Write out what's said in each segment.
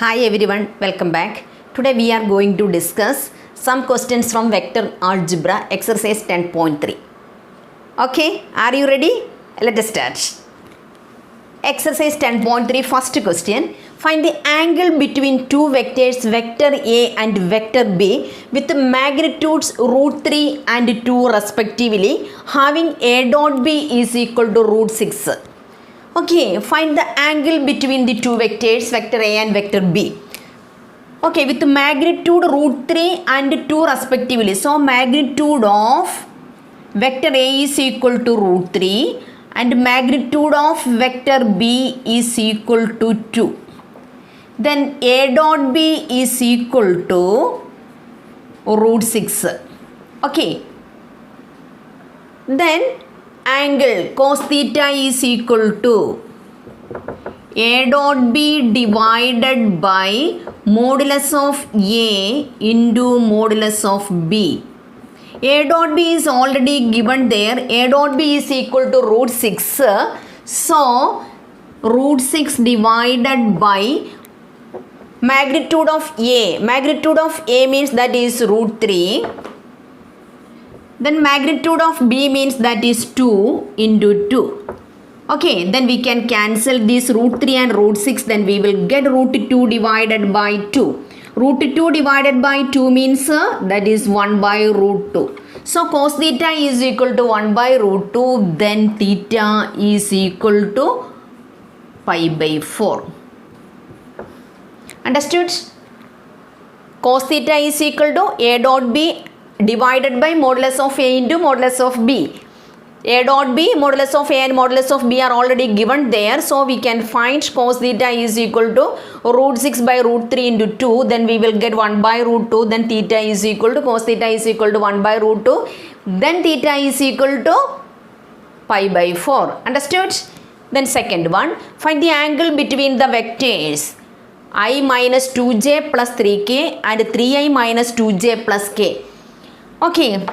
Hi everyone, welcome back. Today we are going to discuss some questions from vector algebra exercise 10.3. Okay, are you ready? Let us start. Exercise 10.3 first question. Find the angle between two vectors vector A and vector B with magnitudes root 3 and 2 respectively having A dot B is equal to root 6. Okay, find the angle between the two vectors, vector A and vector B. Okay, with magnitude root 3 and 2 respectively. So, magnitude of vector A is equal to root 3 and magnitude of vector B is equal to 2. Then A dot B is equal to root 6. Okay. Then angle cos theta is equal to A dot B divided by modulus of A into modulus of B. A dot B is already given there. A dot B is equal to root 6. So, root 6 divided by magnitude of A. Magnitude of A means that is root 3. Then magnitude of B means that is 2 into 2. Okay, then we can cancel this root 3 and root 6. Then we will get root 2 divided by 2. Root 2 divided by 2 means that is 1 by root 2. So cos theta is equal to 1 by root 2. Then theta is equal to pi by 4. Understood? Cos theta is equal to A dot B divided by modulus of A into modulus of B. A dot B, modulus of A and modulus of B are already given there. So, we can find cos theta is equal to root 6 by root 3 into 2. Then we will get 1 by root 2. Then theta is equal to, cos theta is equal to 1 by root 2. Then theta is equal to pi by 4. Understood? Then second one, find the angle between the vectors I minus 2j plus 3k and 3i minus 2j plus k. Okay,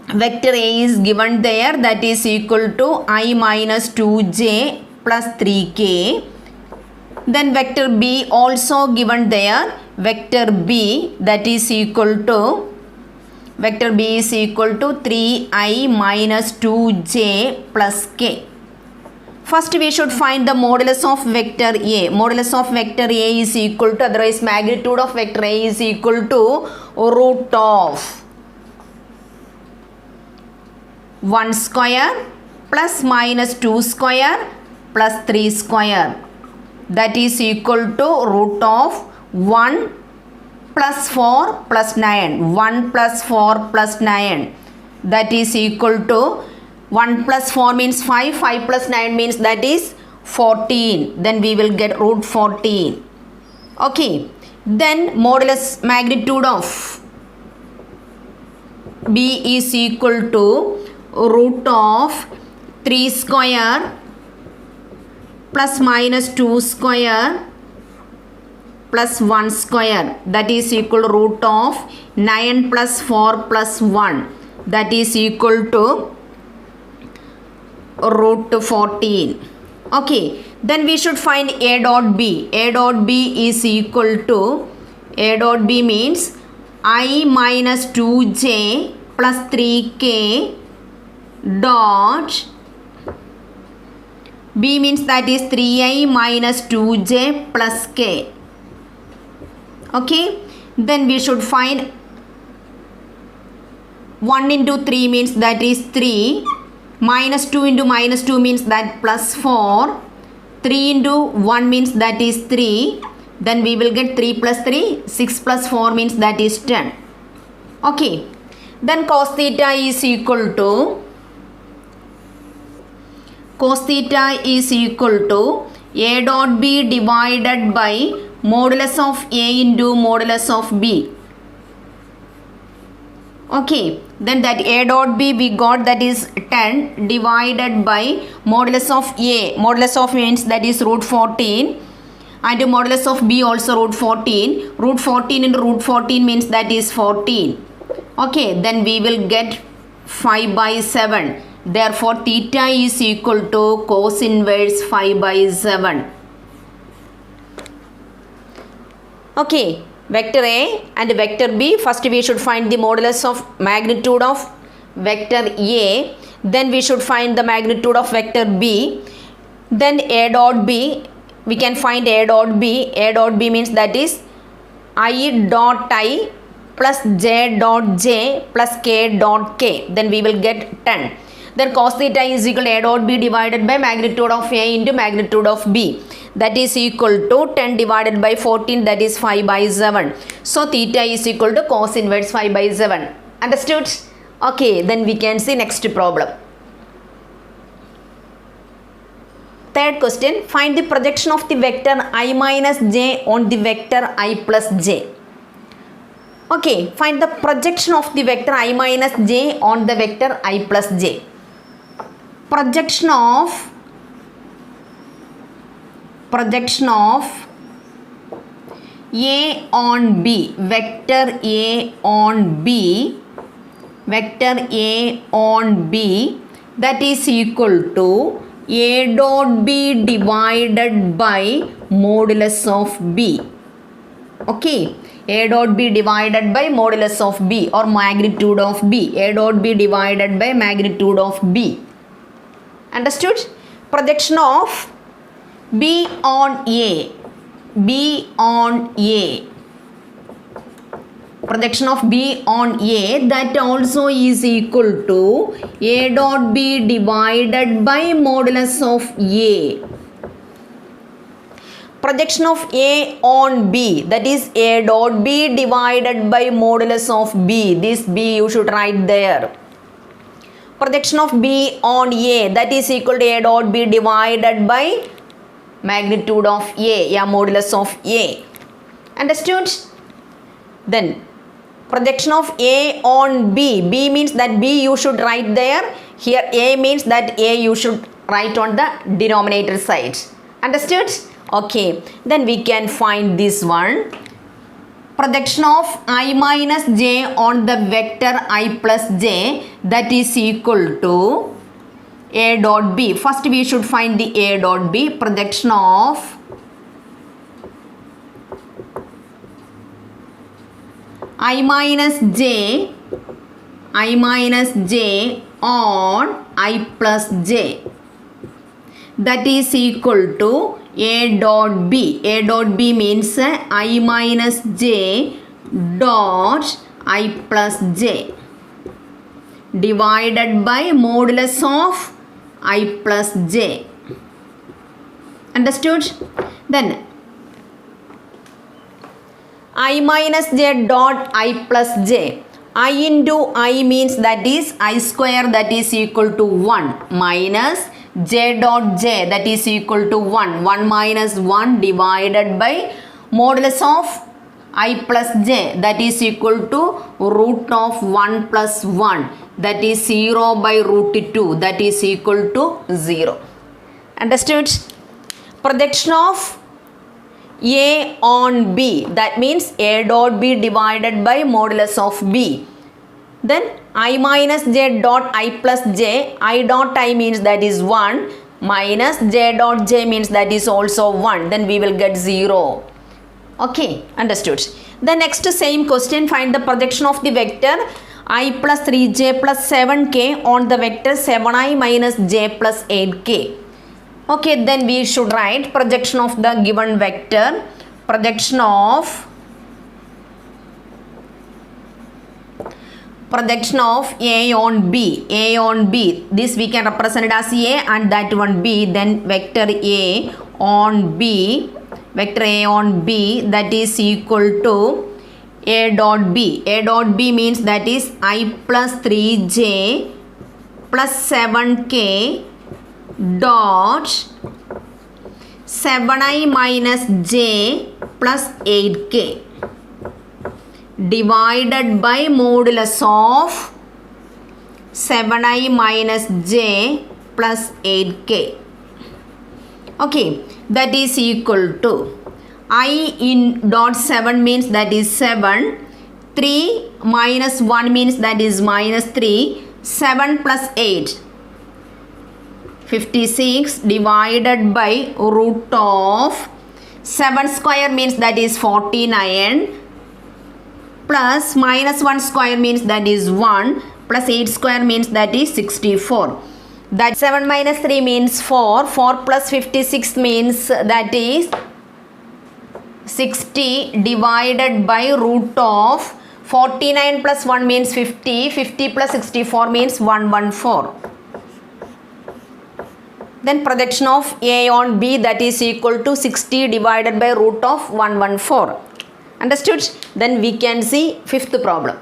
vector A is given there, that is equal to I minus 2j plus 3k. Then vector B also given there, vector B that is equal to, vector B is equal to 3i minus 2j plus k. First we should find the modulus of vector A. Modulus of vector A is equal to, otherwise magnitude of vector A is equal to root of 1 square plus minus 2 square plus 3 square. That is equal to root of 1 plus 4 plus 9. 1 plus 4 plus 9. That is equal to 1 plus 4 means 5. 5 plus 9 means that is 14. Then we will get root 14. Okay. Then modulus magnitude of B is equal to root of 3 square plus minus 2 square plus 1 square, that is equal to root of 9 plus 4 plus 1, that is equal to root 14. Okay, then we should find A dot B. A dot B is equal to, A dot B means I minus 2j plus 3k dot B means that is 3i minus 2j plus k. Okay, then we should find 1 into 3 means that is 3, minus 2 into minus 2 means that plus 4, 3 into 1 means that is 3, then we will get 3 plus 3, 6 plus 4 means that is 10. Okay, then cos theta is equal to, cos theta is equal to A dot B divided by modulus of A into modulus of B. Okay, then that A dot B we got, that is 10 divided by modulus of A. Modulus of A means that is root 14 and modulus of B also root 14. Root 14 into root 14 means that is 14. Okay, then we will get 5 by 7. Therefore, theta is equal to cos inverse 5 by 7. Okay, vector A and vector B. First we should find the modulus of magnitude of vector A. Then we should find the magnitude of vector B. Then A dot B. We can find A dot B. A dot B means that is I dot I plus J dot J plus K dot K. Then we will get 10. Then cos theta is equal to A dot B divided by magnitude of A into magnitude of B. That is equal to 10 divided by 14, that is 5 by 7. So theta is equal to cos inverse 5 by 7. Understood? Okay, then we can see next problem. Third question, find the projection of the vector I minus j on the vector I plus j. Okay, find the projection of the vector I minus j on the vector I plus j. Projection of A on B, vector A on B, vector A on B, that is equal to A dot B divided by modulus of B. Okay, A dot B divided by modulus of B or magnitude of B. A dot B divided by magnitude of B. Understood? Projection of B on A, B on A, projection of B on A, that also is equal to A dot B divided by modulus of A. Projection of A on B, that is A dot B divided by modulus of B. This B you should write there. Projection of B on A, that is equal to A dot B divided by magnitude of A, yeah, modulus of A. Understood? Then projection of A on B. B means that B you should write there. Here A means that A you should write on the denominator side. Understood? Okay, then we can find this one. Projection of I minus j on the vector I plus j, that is equal to A dot B. First we should find the A dot B. Projection of I minus j on I plus j, that is equal to A dot B. A dot B means I minus j dot I plus j divided by modulus of I plus j. Understood? Then I minus j dot I plus j. I into I means that is I square, that is equal to 1 minus j dot j, that is equal to 1. 1 minus 1 divided by modulus of I plus j, that is equal to root of 1 plus 1, that is 0 by root 2, that is equal to 0. Understood? Projection of A on B, that means A dot B divided by modulus of B. Then I minus j dot I plus j, I dot I means that is 1 minus j dot j means that is also 1, then we will get 0. Okay, understood. The next same question, find the projection of the vector I plus 3j plus 7k on the vector 7i minus j plus 8k. Okay, then we should write projection of the given vector. Projection of A on B. A on B, this we can represent it as A and that one B. Then vector A on B, vector A on B, that is equal to A dot B. A dot B means that is I plus 3j plus 7k dot 7i minus j plus 8k divided by modulus of 7i minus j plus 8k. Okay, that is equal to I in dot 7 means that is 7, 3 minus 1 means that is minus 3, 7 plus 8, 56 divided by root of 7 square means that is 49 plus minus 1 square means that is 1 plus 8 square means that is 64. That 7 minus 3 means 4. 4 plus 56 means that is 60 divided by root of 49 plus 1 means 50. 50 plus 64 means 114. Then projection of A on B, that is equal to 60 divided by root of 114. Understood? Then we can see fifth problem.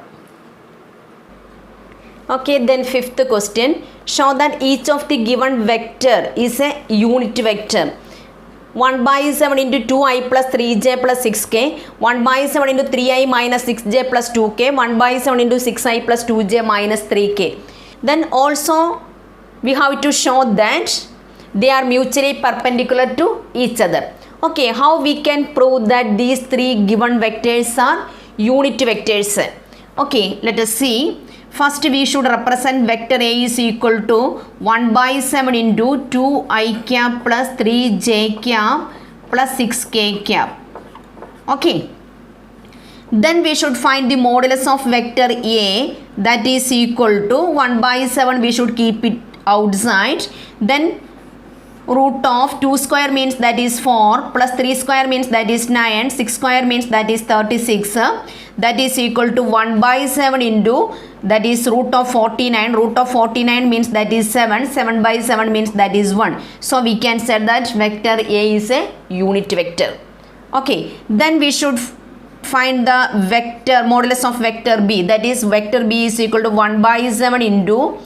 Okay, then fifth question. Show that each of the given vector is a unit vector. 1 by 7 into 2i plus 3j plus 6k. 1 by 7 into 3i minus 6j plus 2k. 1 by 7 into 6i plus 2j minus 3k. Then also we have to show that they are mutually perpendicular to each other. Okay, how we can prove that these three given vectors are unit vectors? Okay, let us see. First we should represent vector A is equal to 1 by 7 into 2i cap plus 3j cap plus 6k cap. Okay. Then we should find the modulus of vector A, that is equal to 1 by 7, we should keep it outside. Then root of 2 square means that is 4 plus 3 square means that is 9, 6 square means that is 36, that is equal to 1 by 7 into that is root of 49. Root of 49 means that is 7. 7 by 7 means that is 1. So we can say that vector A is a unit vector. Okay, then we should find the vector modulus of vector B, that is vector B is equal to 1 by 7 into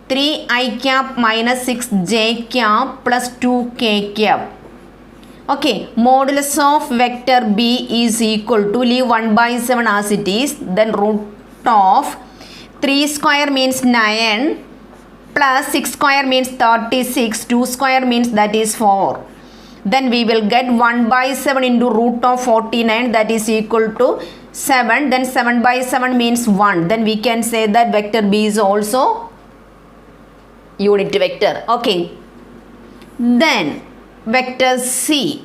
3i cap minus 6j cap plus 2k cap. Okay, modulus of vector B is equal to, leave 1 by 7 as it is, then root of 3 square means 9 plus 6 square means 36, 2 square means that is 4. Then we will get 1 by 7 into root of 49, that is equal to 7. Then 7 by 7 means 1. Then we can say that vector B is also unit vector. Okay. Then vector C,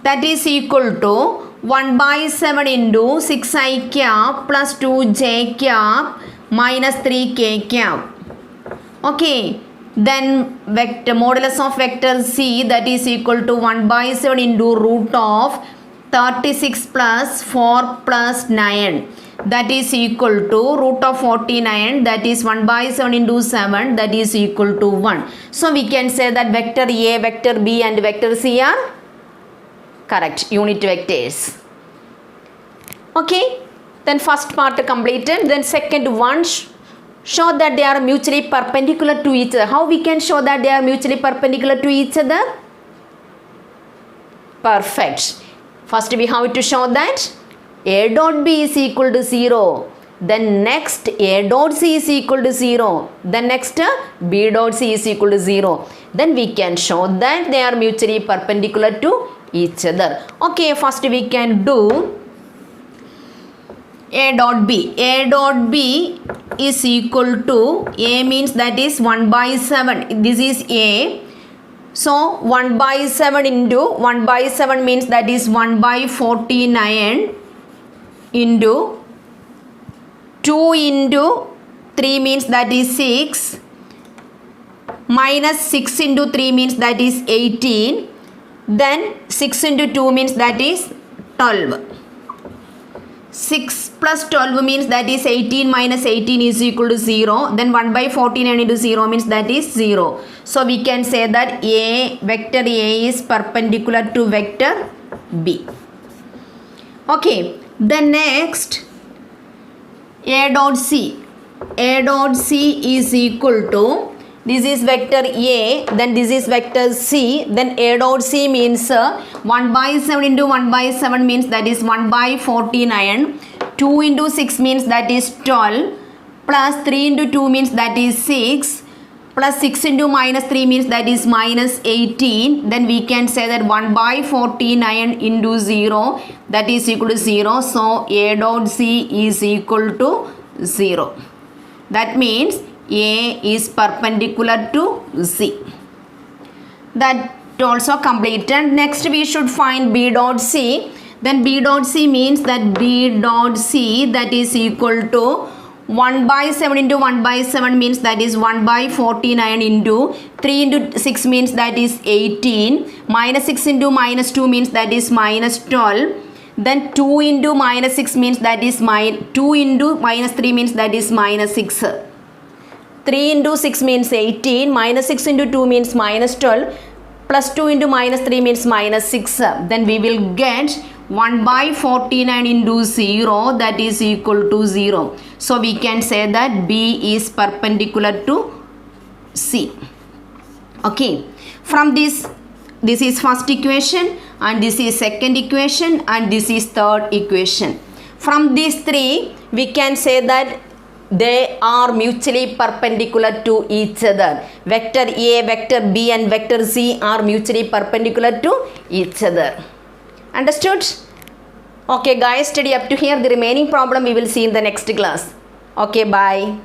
that is equal to 1 by 7 into 6i cap plus 2j cap minus 3k cap. Okay. Then vector modulus of vector C, that is equal to 1 by 7 into root of 36 plus 4 plus 9. That is equal to root of 49, that is 1 by 7 into 7, that is equal to 1. So we can say that vector A, vector B and vector C are correct unit vectors. Okay, then first part completed. Then second one, show that they are mutually perpendicular to each other. How we can show that they are mutually perpendicular to each other? Perfect. First we have to show that A dot B is equal to 0. Then next A dot C is equal to 0. Then next B dot C is equal to 0. Then we can show that they are mutually perpendicular to each other. Okay, first we can do A dot B. A dot B is equal to, A means that is 1 by 7. This is A. So 1 by 7 into 1 by 7 means that is 1 by 49 into 2 into 3 means that is 6 minus 6 into 3 means that is 18. Then 6 into 2 means that is 12. 6 plus 12 means that is 18 minus 18 is equal to 0. Then 1 by 49 into 0 means that is 0. So we can say that vector A is perpendicular to vector B. Okay. Then next A dot C. A dot C is equal to, this is vector A, then this is vector C, then A dot C means 1 by 7 into 1 by 7 means that is 1 by 49, 2 into 6 means that is 12, plus 3 into 2 means that is 6, plus 6 into minus 3 means that is minus 18. Then we can say that 1 by 49 into 0, that is equal to 0. So A dot C is equal to 0. That means A is perpendicular to C. That also completed. Next we should find B dot C. Then B dot C means that B dot C that is equal to 1 by 7 into 1 by 7 means that is 1 by 49 into 3 into 6 means that is 18. Minus 6 into minus 2 means that is minus 12. Then 2 into minus 6 means that is 2 into minus 3 means that is minus 6. 3 into 6 means 18. Minus 6 into 2 means minus 12. Plus 2 into minus 3 means minus 6. Then we will get 1 by 49 into 0 that is equal to 0. So we can say that B is perpendicular to C. Okay. From this is first equation and this is second equation and this is third equation. From these three we can say that they are mutually perpendicular to each other. Vector A, vector B and vector C are mutually perpendicular to each other. Understood? Okay guys, study up to here. The remaining problem we will see in the next class. Okay, bye.